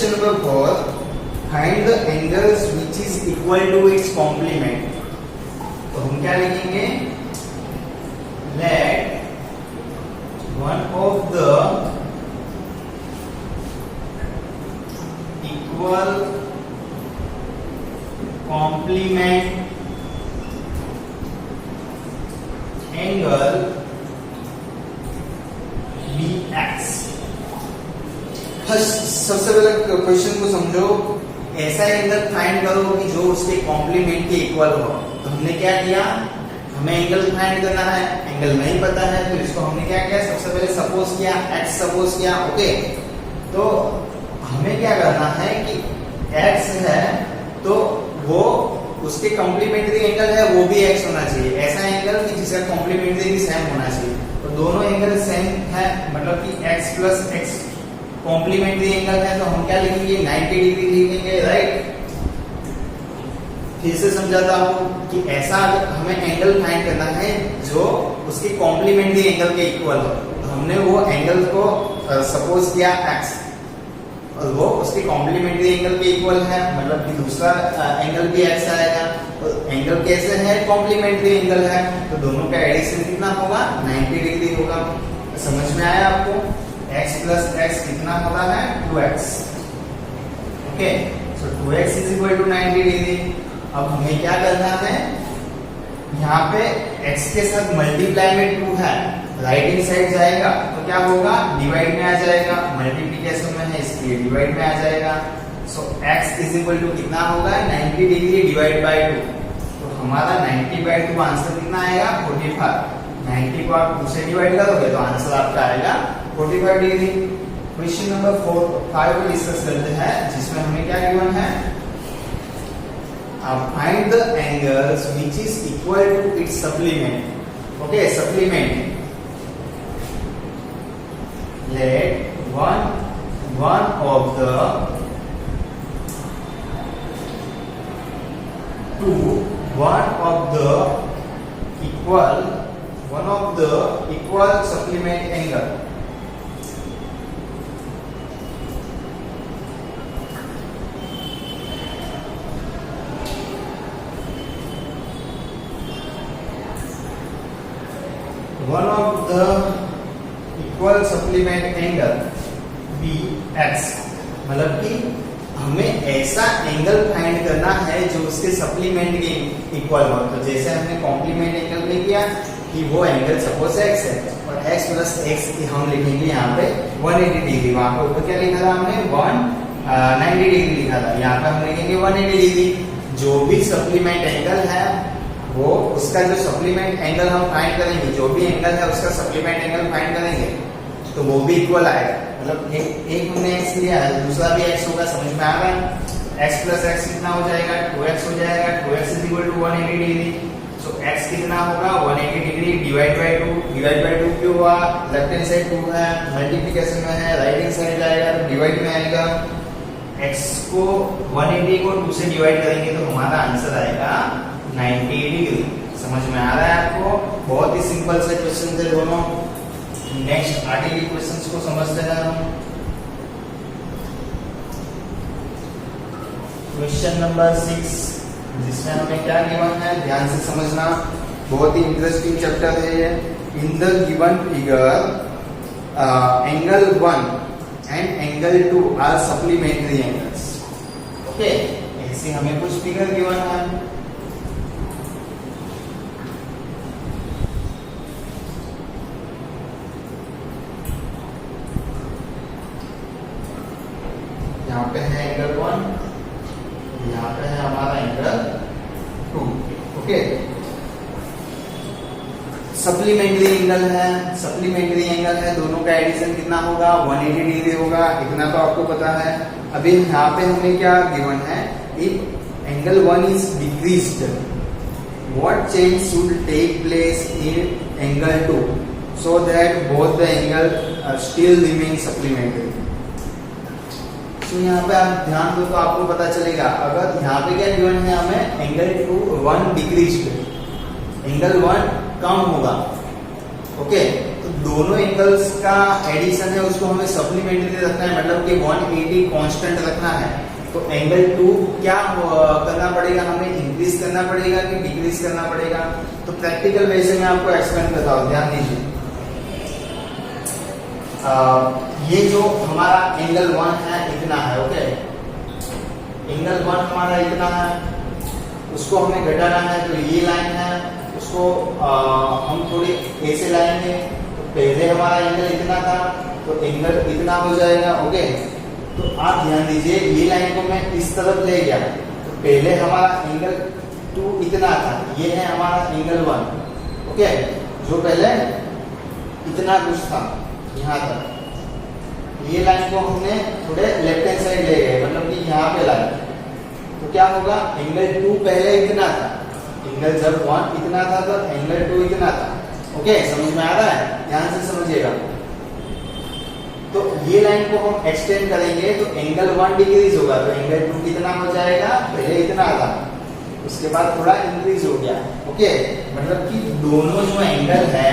Question number 4, find the angles which is equal to its complement. तो हम क्या लिखेंगे, let one of the equal complement angle be x. First सबसे पहले question को समझो, ऐसा एंगल फाइंड करो कि जो उसके कॉम्प्लीमेंट के इक्वल हो। तो हमने क्या किया, हमें एंगल फाइंड करना है, एंगल नहीं पता है तो इसको हमने क्या किया, सबसे पहले सपोज किया, x सपोज किया। ओके, तो हमें क्या करना है कि x है तो वो उसके कॉम्प्लीमेंट्री एंगल है वो भी x होना चाहिए। ऐसा एंगल कि जिसका कॉम्प्लीमेंट्री भी सेम होना चाहिए। तो दोनों एंगल सेम है, मतलब कि x plus x complementary angle है, तो हम क्या लिखेंगे, 90 डिग्री लिखेंगे, राइट। फिर से समझाता हूं कि ऐसा हमें एंगल फाइंड करना है जो उसके कॉम्प्लीमेंट्री एंगल के इक्वल हो। तो हमने वो एंगल को सपोज किया x, और वो उसके कॉम्प्लीमेंट्री एंगल के इक्वल है, मतलब कि दूसरा एंगल भी x आएगा। तो एंगल कैसे है, कॉम्प्लीमेंट्री एंगल है, तो दोनों का एडिशन कितना होगा, 90 डिग्री होगा। समझ में आया आपको, x प्लस x कितना होता है, 2x। Okay, so 2x is equal to 90 degree. अब हमें क्या करना है, यहाँ पे x के साथ मल्टीप्लाई में 2 है, राइट हैंड साइड जाएगा तो क्या होगा, डिवाइड में आ जाएगा, मल्टीप्लिकेशन में है इसलिए डिवाइड में आ जाएगा। सो x इज इक्वल टू कितना होगा, 90 डिग्री डिवाइड बाय 2। तो हमारा 90 बाय 2 आंसर कितना आएगा, 45। 90 को आप 2 से डिवाइड करोगे तो आंसर आपका आएगा 45 डिग्री। क्वेश्चन नंबर 5 को डिस्कस करते हैं, जिसमें हमें क्या गिवन है, find the angles which is equal to its supplement. Okay, supplement. Let one of the equal supplement angle. One of the equal supplement angle BX, मतलब कि हमें ऐसा एंगल फाइंड करना है जो उसके सप्लीमेंट के इक्वल हो। तो जैसे हमने कॉम्प्लीमेंट एंगल में किया कि वो एंगल सपोज x है और x प्लस x हम लिखेंगे यहाँ पे 180 डिग्री। वहां पे ऊपर क्या लिखा था हमने, 190 डिग्री लिखा था, यहाँ पे हम लिखेंगे 180 डिग्री। जो भी सप्लीमेंट एंगल है वो उसका जो सप्लीमेंट एंगल हम फाइंड करेंगे, जो भी एंगल है उसका सप्लीमेंट एंगल फाइंड करेंगे तो वो भी इक्वल आएगा। मतलब एक हमने x लिया है, दूसरा भी x होगा, समझ में आ रहा है। x प्लस x कितना हो जाएगा, 2x हो जाएगा। 2x is equal to 180 degree. So x कितना होगा, 180 degree divide by 2। Divide by 2 क्यों हुआ, लेफ्ट हैंड साइड 2 है, मल्टीप्लिकेशन में है, राइट हैंड साइड जाएगा तो डिवाइड में आएगा। x को 180 को 2 से डिवाइड करेंगे तो हमारा आंसर आएगा 90 डिग्री। समझ में आ रहा है आपको, बहुत ही सिंपल से क्वेश्चन थे दोनों। नेक्स्ट आगे के क्वेश्चंस को समझते हैं हम। क्वेश्चन नंबर 6, जिसमें हमें क्या गिवन है, ध्यान से समझना, बहुत ही इंटरेस्टिंग चैप्टर है ये। In the given figure angle 1 and angle 2 are supplementary angles. Okay, ऐसे हमें कुछ फिगर गिवन है। यहाँ पे है एंगल 1, यहाँ पे है हमारा एंगल 2। ओके, सप्लीमेंट्री एंगल है, सप्लीमेंट्री एंगल है, दोनों का एडिशन कितना होगा, 180 डिग्री होगा, इतना तो आपको पता है। अभी यहाँ पे हमें क्या गिवन है, if angle 1 is decreased, what change should take place in angle 2 so that both the angle still remain supplementary. तो यहाँ पे आप ध्यान दो तो आपको पता चलेगा। अगर यहाँ पे क्या गिवन है हमें, एंगल 1 डिक्रीज्ड, एंगल 1 कम होगा। ओके, तो दोनों एंगल्स का एडिशन है उसको हमें सप्लीमेंट्री रखना है, मतलब कि 180 कांस्टेंट रखना है। तो एंगल 2 क्या करना पड़ेगा, हमें इंक्रीज करना पड़ेगा कि डिक्रीज करना पड़ेगा। तो प्रैक्टिकल वे से मैं आपको एक्सप्लेन करता हूँ, ध्यान दीजिए। ये जो हमारा एंगल 1 है इतना है, ओके। एंगल 1 हमारा इतना है, उसको हमें घटाना है। तो ये लाइन है, उसको हम थोड़ी ऐसे लाएंगे। तो पहले हमारा एंगल इतना था, तो एंगल इतना हो जाएगा, ओके। तो आप ध्यान दीजिए, ये लाइन को मैं इस तरफ ले गया, तो पहले हमारा एंगल 2 इतना था, ये है हमारा एंगल 1, ओके। जो पहले इतना कुछ था यहाँ तक, ये लाइन को हमने थोड़े लेफ्ट हैंड साइड ले गए, मतलब कि यहाँ पे लाइन। तो क्या होगा, एंगल 2 पहले इतना था, एंगल जब 1 इतना था तो एंगल 2 इतना था, ओके। समझ में आ रहा है, ध्यान से समझिएगा। तो ये लाइन को हम एक्सटेंड करेंगे तो एंगल 1 डिक्रीज होगा, तो एंगल 2 कितना हो जाएगा, पहले इतना था, उसके बाद थोड़ा इंक्रीज हो गया, ओके। मतलब कि दोनों जो एंगल है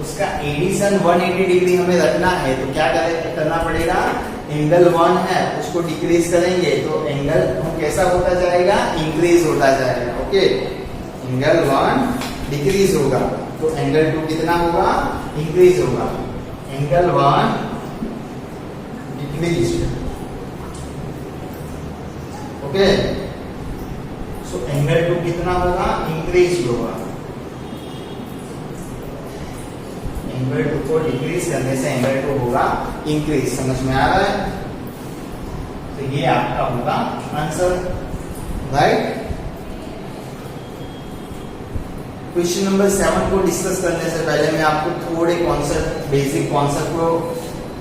उसका एडिशन 180 डिग्री हमें रखना है। तो क्या करना पड़ेगा, एंगल 1 है उसको डिक्रीज करेंगे तो एंगल कैसा होता जाएगा, इंक्रीज होता जाएगा, ओके। एंगल 1 डिक्रीज होगा तो एंगल 2 कितना होगा, इंक्रीज होगा। Angle 1 decrease, okay. So angle 2 कितना होगा, इंक्रीज होगा। एंगल 2 को डिक्रीज करने से एंगल 2 होगा इंक्रीज। समझ में आ रहा है? तो ये आपका होगा आंसर, राइट। क्वेश्चन नंबर 7 को डिस्कस करने से पहले मैं आपको थोड़े कॉन्सेप्ट, बेसिक कॉन्सेप्ट को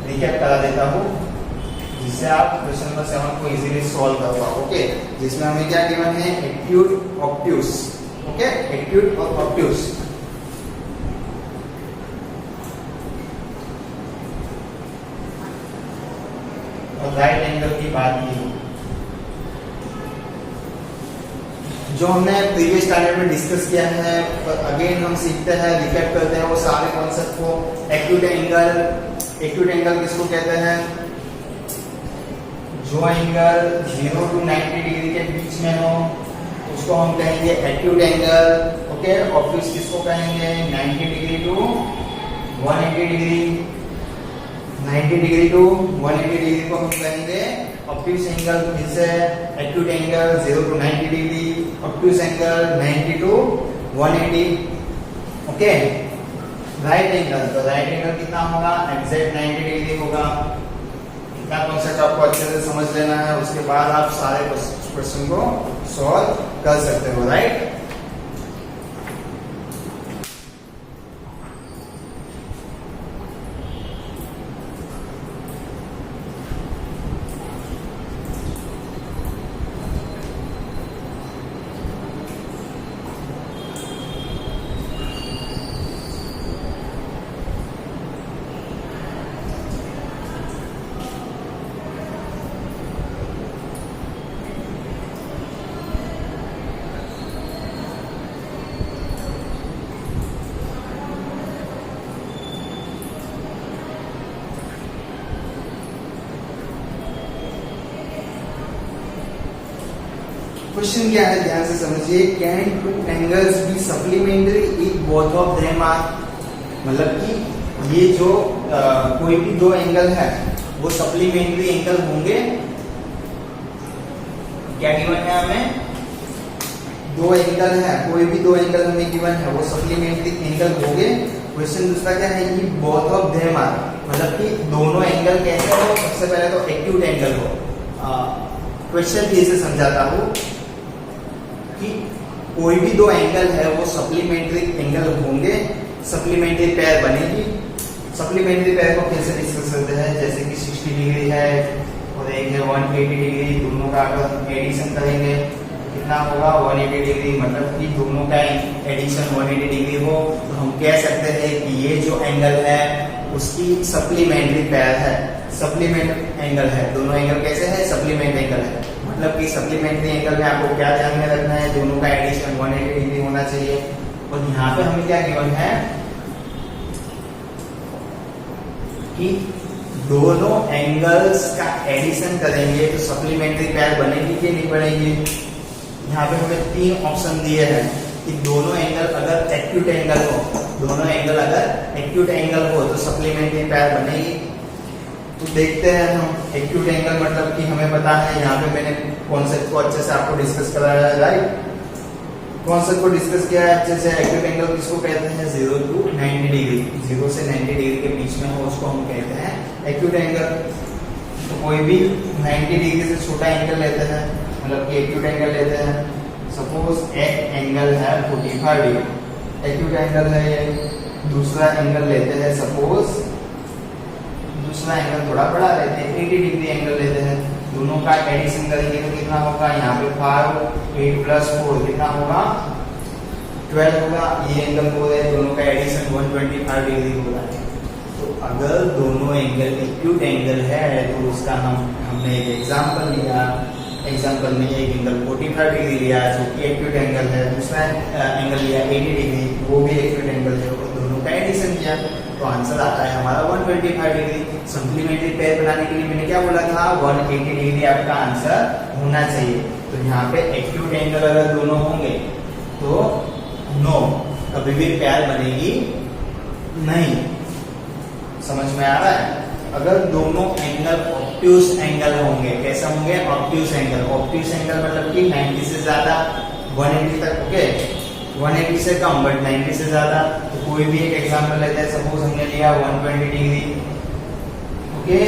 रिकैप करा देता हूँ, जिससे आप क्वेश्चन नंबर 7 को इजीली सॉल्व कर पाओ, ओके। जिसमें हमें क्या गिवन है, एक्यूट ऑब्ट्यूस, ओके। एक्यूट और ऑब्ट्यूस, और राइट एंगल की बात की जो हमने प्रीवियस स्टैंडर्ड में डिस्कस किया है, पर अगेन हम सीखते हैं, रिकैप करते हैं वो सारे कॉन्सेप्ट को। एक्यूट एंगल किसको कहते हैं, जो एंगल 0 to 90 डिग्री के बीच में हो उसको हम कहेंगे एक्यूट एंगल, ओके। ऑब्ट्यूस किसको कहेंगे, 90 degree to 180 degree, 90 degree to 180 degree को हम कहेंगे ऑब्ट्यूस एंगल। फिर से acute angle 0 to 90 degree, obtuse angle 90 to 180, okay. Right angle, तो राइट एंगल कितना होगा, एग्जैक्ट 90 डिग्री होगा। इतना कॉन्सेप्ट आपको अच्छे से समझ लेना है, उसके बाद आप सारे क्वेश्चन को सॉल्व कर सकते हो, राइट। क्वेश्चन क्या है, ध्यान से समझिए। Can two angles be supplementary if both of them are, मतलब कि ये जो कोई भी दो एंगल है वो सप्लीमेंट्री एंगल होंगे। क्या गिवन है हमें, दो एंगल है, कोई भी दो एंगल हमें गिवन है वो सप्लीमेंट्री एंगल होंगे। क्वेश्चन दूसरा क्या है, कि बोथ ऑफ देम आर, मतलब कि दोनों एंगल कैसे हो, सबसे पहले तो एक्यूट एंगल हो। क्वेश्चन फिर से समझाता हूं कि कोई भी दो एंगल है वो सप्लीमेंट्री एंगल होंगे, सप्लीमेंट्री पेयर बनेगी। सप्लीमेंट्री पेयर को फिर से डिस्कस करते हैं, जैसे कि 60 डिग्री है और एक है 180 डिग्री, दोनों का अगर एडिशन करेंगे कितना होगा 180 डिग्री, मतलब कि दोनों का एडिशन 180 डिग्री हो तो हम कह सकते हैं कि ये जो एंगल है उसकी सप्लीमेंट्री पेयर है, सप्लीमेंट एंगल है। दोनों एंगल कैसे है, सप्लीमेंट एंगल है। मतलब कि सप्लीमेंट्री एंगल में आपको क्या ध्यान में रखना है, दोनों का एडिशन 180 डिग्री होना चाहिए। और यहाँ पे हमें क्या गिवन है, कि दोनों एंगल्स का एडिशन करेंगे तो सप्लीमेंट्री पेयर बनेगी कि नहीं बनेगी। यहाँ पे हमें 3 ऑप्शन दिए हैं कि दोनों एंगल अगर एक्यूट एंगल हो, दोनों एंगल अगर एक्यूट एंगल हो तो सप्लीमेंट्री पेयर बनेगी। तो देखते हैं हम एक्यूट एंगल मतलब कि हमें पता है, यहाँ पे मैंने कॉन्सेप्ट को अच्छे से आपको डिस्कस कराया है, राइट। कॉन्सेप्ट को डिस्कस किया है अच्छे से। एक्यूट एंगल किसको कहते हैं, 0 to 90 डिग्री, 0 से 90 डिग्री के बीच में हो उसको हम कहते हैं एक्यूट एंगल। तो कोई भी 90 डिग्री से छोटा एंगल लेते हैं, मतलब कि एक्यूट एंगल लेते हैं। सपोज एक एंगल है 45 डिग्री, एक्यूट एंगल है ये। दूसरा एंगल लेते हैं, सपोज दूसरा एंगल थोड़ा बड़ा लेते हैं, 80 डिग्री एंगल लेते हैं। दोनों का एडिशन करेंगे तो कितना होगा, यहाँ पे 5, 8 + 4 कितना होगा, 12 होगा। ये एंगल बोल रहे हैं, दोनों का एडिशन 125 डिग्री हो रहा है। तो अगर दोनों एंगल एक्यूट एंगल है तो उसका हमने एक एग्जांपल लिया। एग्जांपल में एक एंगल 45 डिग्री लिया जो कि एक्यूट एंगल है, दूसरा एंगल लिया 80 डिग्री, वो भी एक्यूट एंगल है, और दोनों का एडिशन किया तो आंसर आता है हमारा 125 डिग्री। सप्लीमेंट्री पेयर बनाने के लिए मैंने क्या बोला था, 180 डिग्री आपका आंसर होना चाहिए। तो यहाँ पे एक्यूट एंगल अगर दोनों होंगे तो नो, कभी भी पेयर बनेगी नहीं। समझ में आ रहा है। अगर दोनों एंगल ऑब्ट्यूस एंगल होंगे, कैसे होंगे, ऑब्ट्यूस एंगल। ऑब्ट्यूस एंगल मतलब कि 90 से ज्यादा, 180 तक, ओके 180 से कम बट 90 से ज्यादा। तो कोई भी एक एग्जांपल लेते हैं, सपोज हमने लिया 120 डिग्री, ओके।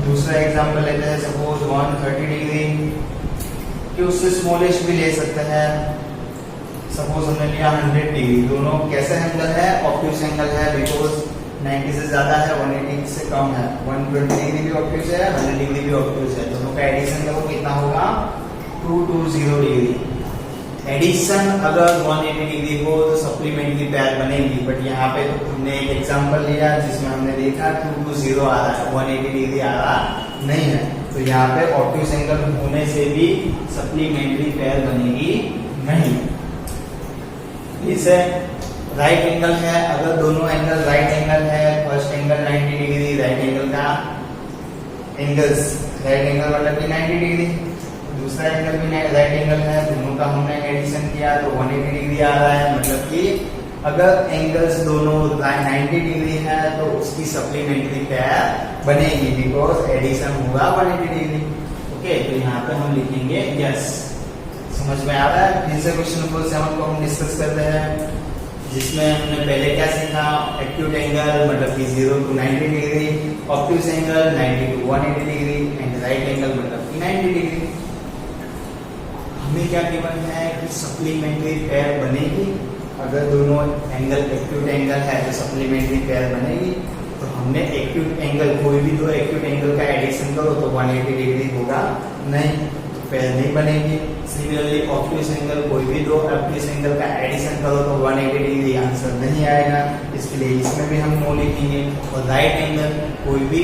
दूसरा एग्जांपल लेते हैं सपोज 130 डिग्री, कि उससे स्मॉलेस्ट भी ले सकते हैं। सपोज हमने लिया 100 डिग्री। दोनों कैसे एंगल है, ऑब्ट्यूस एंगल है, बिकॉज 90 से ज्यादा है, 180 से कम है। 120 डिग्री भी ऑब्ट्यूस है, 100 डिग्री भी ऑब्ट्यूस है। दोनों का एडिशन करो कितना होगा, 220 डिग्री। एडिशन अगर 180 डिग्री हो तो सप्लीमेंट्री पेयर बनेगी, बट यहाँ पे तो हमने एक एग्जांपल लिया जिसमें हमने देखा 220 आ रहा है, 180 डिग्री आ रहा नहीं है। तो यहाँ पे ऑब्ट्यूस एंगल होने से भी सप्लीमेंट्री पेयर बनेगी नहीं। इसे राइट एंगल है, अगर दोनों एंगल राइट एंगल है, first angle 90 degree, right angle का एंगल्स, राइट एंगल मतलब कि 90 डिग्री, दूसरा एंगल भी राइट एंगल है, दोनों का हमने एडिशन किया तो 180 डिग्री आ रहा है। मतलब कि अगर एंगल्स दोनों 90 डिग्री है तो उसकी सप्लीमेंट्री पेयर बनेगी, बिकॉज एडिशन होगा 180 डिग्री, ओके। तो यहाँ पे हम लिखेंगे यस। समझ में आ रहा है। फिर से क्वेश्चन नंबर 7 को हम डिस्कस करते हैं, जिसमें हमने पहले क्या सीखा, एक्यूट एंगल मतलब कि 0 to 90 degree, obtuse angle 90 to 180 degree, and right angle मतलब कि 90 डिग्री। हमें क्या गिवन है कि सप्लीमेंट्री पेयर बनेगी। अगर दोनों एंगल एक्यूट एंगल है तो सप्लीमेंट्री पेयर बनेगी। तो हमने एक्यूट एंगल, कोई भी दो एक्यूट एंगल का एडिशन करो तो 180 डिग्री होगा नहीं, पेयर नहीं बनेगी। सिमिलरली ऑब्ट्यूस एंगल, कोई भी दो ऑब्ट्यूस एंगल का एडिशन करो तो 180 डिग्री आंसर नहीं आएगा, इसके लिए इसमें भी हम नो लिखेंगे। और राइट एंगल, कोई भी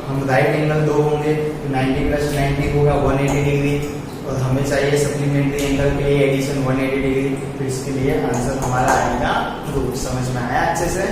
हम राइट एंगल दो होंगे तो 90 + 90 होगा 180 डिग्री, और हमें चाहिए सप्लीमेंट्री एंगल के लिए एडिशन 180 डिग्री, तो इसके लिए आंसर हमारा आएगा ट्रू। समझ में आया अच्छे से।